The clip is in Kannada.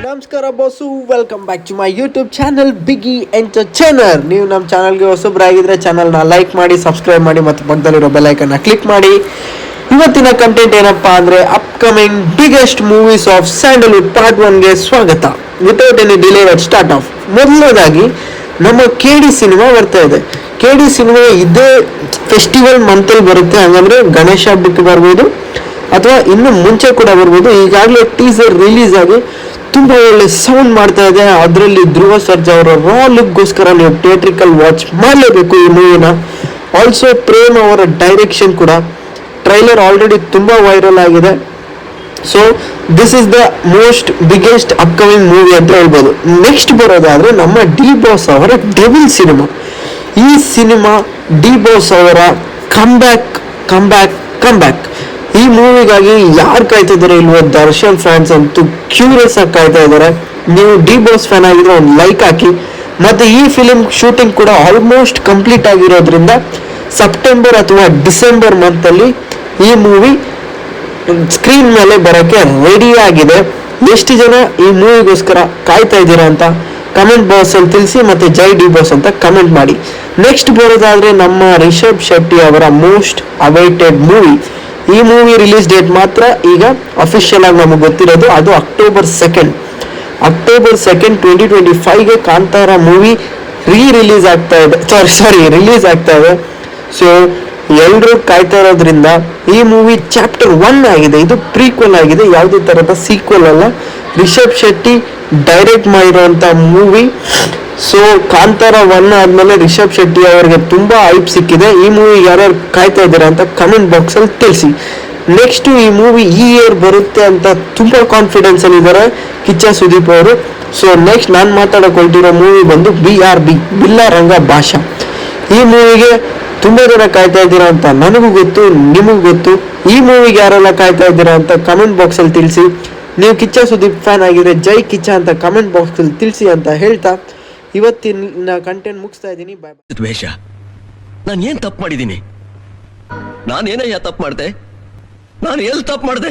ನಮಸ್ಕಾರ boss, welcome back to my YouTube channel ಬಿಗಿ ಎಂಟರ್ಟೈನರ್. ನೀವು ನಮ್ಮ ಚಾನಲ್ಗೆ ಹೊಸಬ್ರಾಗಿದ್ದರೆ ಚಾನಲ್ನ ಲೈಕ್ ಮಾಡಿ, ಸಬ್ಸ್ಕ್ರೈಬ್ ಮಾಡಿ ಮತ್ತು ಪಕ್ಕದಲ್ಲಿರೋ ಬೆಲ್ ಐಕನ್ನ ಕ್ಲಿಕ್ ಮಾಡಿ. ಇವತ್ತಿನ ಕಂಟೆಂಟ್ ಏನಪ್ಪಾ ಅಂದರೆ upcoming biggest movies of Sandalwood part 1ಗೆ ಸ್ವಾಗತ. Without any delay let's start off. ಮೊದಲನೇದಾಗಿ ನಮ್ಮ KD ಸಿನಿಮಾ ಬರ್ತಾ ಇದೆ. KD ಸಿನಿಮಾ ಇದೇ ಫೆಸ್ಟಿವಲ್ ಮಂತಲ್ಲಿ ಬರುತ್ತೆ. ಹಾಗಂದರೆ ಗಣೇಶ ಹಬ್ಬಕ್ಕೆ ಬರ್ಬೋದು ಅಥವಾ ಇನ್ನು ಮುಂಚೆ ಕೂಡ ಬರ್ಬೋದು. ಈಗಾಗಲೇ ಟೀಸರ್ ರಿಲೀಸ್ ಆಗಿ ತುಂಬ ಒಳ್ಳೆ ಸೌಂಡ್ ಮಾಡ್ತಾ ಇದೆ. ಅದರಲ್ಲಿ ಧ್ರುವ ಸರ್ಜಾ ಅವರ ರಾ ಲುಕ್ಗೋಸ್ಕರ ನೀವು ಥಿಯೇಟ್ರಿಕಲ್ ವಾಚ್ ಮಾಡಲೇಬೇಕು ಈ ಮೂವಿನ. ಆಲ್ಸೋ ಪ್ರೇಮ್ ಅವರ ಡೈರೆಕ್ಷನ್ ಕೂಡ. ಟ್ರೈಲರ್ ಆಲ್ರೆಡಿ ತುಂಬ ವೈರಲ್ ಆಗಿದೆ. So this is the most biggest upcoming movie ಅಂತ ಹೇಳ್ಬೋದು. ನೆಕ್ಸ್ಟ್ ಬರೋದಾದರೆ ನಮ್ಮ ಡಿ ಬಾಸ್ ಅವರ ಡೆವಿಲ್ ಸಿನಿಮಾ. ಈ ಸಿನಿಮಾ ಡಿ ಬಾಸ್ ಅವರ ಕಮ್ಬ್ಯಾಕ್. ಈ ಮೂವಿಗಾಗಿ ಯಾರು ಕಾಯ್ತಾ ಇದ್ದಾರೆ ಇಲ್ವೋ, ದರ್ಶನ್ ಫ್ಯಾನ್ಸ್ ಅಂತೂ ಕ್ಯೂರಿಯಸ್ ಆಗಿ ಕಾಯ್ತಾ ಇದ್ದಾರೆ. ನೀವು ಡಿ ಬಾಸ್ ಫ್ಯಾನ್ ಆಗಿದ್ರೆ ಒಂದು ಲೈಕ್ ಹಾಕಿ. ಮತ್ತು ಈ ಫಿಲಿಮ್ ಶೂಟಿಂಗ್ ಕೂಡ ಆಲ್ಮೋಸ್ಟ್ ಕಂಪ್ಲೀಟ್ ಆಗಿರೋದ್ರಿಂದ ಸೆಪ್ಟೆಂಬರ್ ಅಥವಾ ಡಿಸೆಂಬರ್ ಮಂತಲ್ಲಿ ಈ ಮೂವಿ ಸ್ಕ್ರೀನ್ ಮೇಲೆ ಬರೋಕ್ಕೆ ರೆಡಿ ಆಗಿದೆ. ಎಷ್ಟು ಜನ ಈ ಮೂವಿಗೋಸ್ಕರ ಕಾಯ್ತಾ ಇದ್ದೀರಾ ಅಂತ ಕಮೆಂಟ್ ಬಾಕ್ಸಲ್ಲಿ ತಿಳಿಸಿ, ಮತ್ತು ಜೈ ಡಿ ಬಾಸ್ ಅಂತ ಕಮೆಂಟ್ ಮಾಡಿ. ನೆಕ್ಸ್ಟ್ ಬರೋದಾದರೆ ನಮ್ಮ ರಿಷಬ್ ಶೆಟ್ಟಿ ಅವರ ಮೋಸ್ಟ್ ಅವೈಟೆಡ್ ಮೂವಿ. ಈ ಮೂವಿ ರಿಲೀಸ್ ಡೇಟ್ ಮಾತ್ರ ಈಗ ಅಫಿಷಿಯಲ್ ಆಗಿ ನಮಗೆ ಗೊತ್ತಿರೋದು. ಅದು ಅಕ್ಟೋಬರ್ 2, 2025ಗೆ ಕಾಂತಾರ ಮೂವಿ ರಿಲೀಸ್ ಆಗ್ತಾ ಇದೆ. ಸೊ ಎಲ್ಲರೂ ಕಾಯ್ತಾ ಇರೋದ್ರಿಂದ ಈ ಮೂವಿ ಚಾಪ್ಟರ್ 1 ಆಗಿದೆ. ಇದು ಪ್ರೀಕ್ವೆಲ್ ಆಗಿದೆ, ಯಾವುದೇ ಥರದ ಸೀಕ್ವೆಲ್ ಅಲ್ಲ. ರಿಷಬ್ ಶೆಟ್ಟಿ ಡೈರೆಕ್ಟ್ ಮಾಡಿರೋಂಥ ಮೂವಿ. ಸೊ ಕಾಂತಾರ 1 ಆದಮೇಲೆ ರಿಷಬ್ ಶೆಟ್ಟಿ ಅವರಿಗೆ ತುಂಬ ಹೈಪ್ ಸಿಕ್ಕಿದೆ. ಈ ಮೂವಿ ಯಾರ್ಯಾರು ಕಾಯ್ತಾ ಇದ್ದೀರಾ ಅಂತ ಕಮೆಂಟ್ ಬಾಕ್ಸಲ್ಲಿ ತಿಳಿಸಿ. ನೆಕ್ಸ್ಟು ಈ ಮೂವಿ ಈ ಇಯರ್ ಬರುತ್ತೆ ಅಂತ ತುಂಬ ಕಾನ್ಫಿಡೆನ್ಸಲ್ಲಿದ್ದಾರೆ ಕಿಚ್ಚ ಸುದೀಪ್ ಅವರು. ಸೊ ನೆಕ್ಸ್ಟ್ ನಾನು ಮಾತಾಡೋಕೊಳ್ತಿರೋ ಮೂವಿ ಬಂದು BRB, ಬಿಲ್ಲಾರಂಗ ಭಾಷಾ. ಈ ಮೂವಿಗೆ ತುಂಬ ಜನ ಕಾಯ್ತಾ ಇದ್ದೀರಾ ಅಂತ ನನಗೂ ಗೊತ್ತು, ನಿಮಗೂ ಗೊತ್ತು. ಈ ಮೂವಿಗೆ ಯಾರೆಲ್ಲ ಕಾಯ್ತಾ ಇದ್ದೀರಾ ಅಂತ ಕಮೆಂಟ್ ಬಾಕ್ಸಲ್ಲಿ ತಿಳಿಸಿ. ನೀವು ಕಿಚ್ಚ ಸುದೀಪ್ ಫ್ಯಾನ್ ಆಗಿದ್ರೆ ಜೈ ಕಿಚ್ಚ ಅಂತ ಕಮೆಂಟ್ ಬಾಕ್ಸಲ್ಲಿ ತಿಳಿಸಿ ಅಂತ ಹೇಳ್ತಾ ಇವತ್ತಿನ ಕಂಟೆಂಟ್ ಮುಗಿಸ್ತಾ ಇದ್ದೀನಿ. ಬಾಯ್ ಬಾಯ್. ದ್ವೇಷ, ನಾನು ಏನ್ ತಪ್ಪು ಮಾಡಿದ್ದೀನಿ? ನಾನೇನಯ್ಯ ತಪ್ಪು ಮಾಡಿದೆ? ನಾನು ಎಲ್ಲಿ ತಪ್ಪು ಮಾಡಿದೆ?